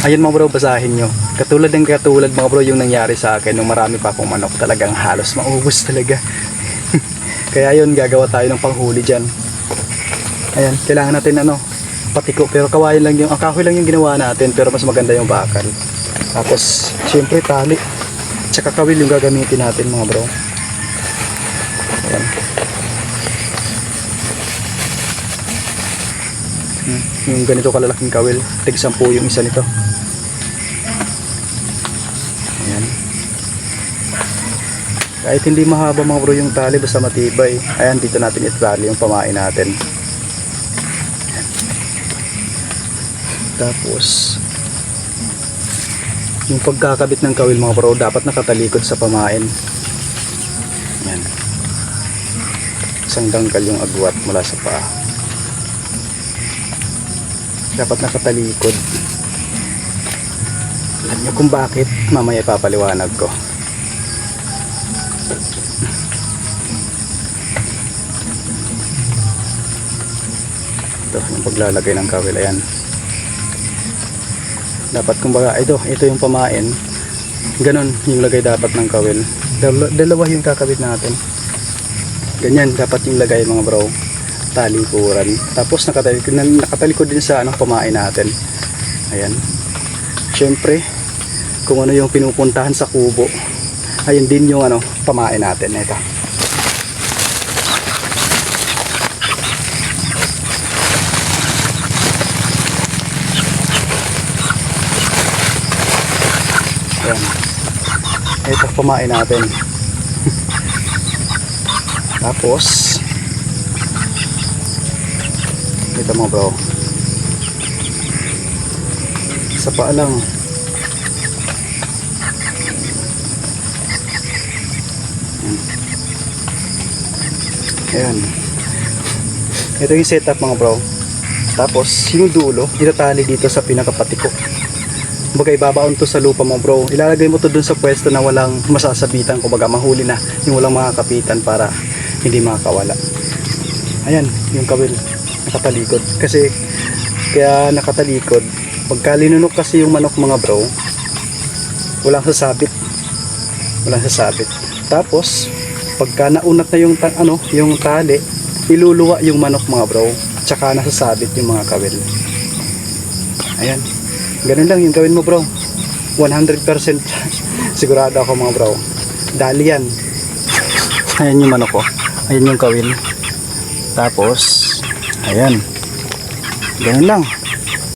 Ayun mga bro, basahin nyo. Katulad mga bro yung nangyari sa akin nung marami pa akong manok, talagang halos maubos talaga. Kaya yun, gagawa tayo ng panghuli dyan. Ayan, kailangan natin patiko, pero kawain lang yung, kahoy lang yung ginawa natin, pero mas maganda yung bakal. Tapos syempre tali, tsaka kawil yung gagamitin natin mga bro. Ayan. Yung ganito kalalaking kawil, tig 10 yung isa nito. Ayan. Kahit hindi mahaba mga bro yung tali, basta matibay. Ayan, dito natin itali yung pamain natin. Ayan. Tapos yung pagkakabit ng kawil mga bro, dapat nakatalikod sa pamain. Ayan. Isang dangkal yung agwat mula sa paa. Dapat nakatalikod. Alam nyo kung bakit, mamaya papaliwanag ko. Ito yung paglalagay ng kawil. Ayan, dapat kumbaga ito yung pamain, ganon yung lagay dapat ng kawil. Dalawa yung kakabit natin, ganyan dapat yung lagay mga bro, talikuran. Tapos nakatalikod din sa pamain natin. Ayan, syempre kung ano yung pinupuntahan sa kubo, ayun din yung pamain natin. Ito, ayan, ito pamain natin. Tapos ito mga bro, sa paa lang. Ayan, ito yung setup mga bro. Tapos yung dulo itatali dito sa pinakapatiko. Kumbaga ibabaon to sa lupa mga bro, ilalagay mo to dun sa pwesto na walang masasabitan, kumbaga mahuli na, yung walang makakapitan para hindi makakawala. Ayan yung kawil, nakatalikod. Kasi kaya nakatalikod, pagka linunok kasi yung manok mga bro, walang sasabit. Tapos pagka naunat na yung tali, iluluwa yung manok mga bro, tsaka nasasabit yung mga kawil. Ayan, ganun lang yung gawin mo bro, 100% sigurado ako mga bro, dali yan. Ayan yung manok ko, ayan yung kawil. Tapos ayan, ganun lang.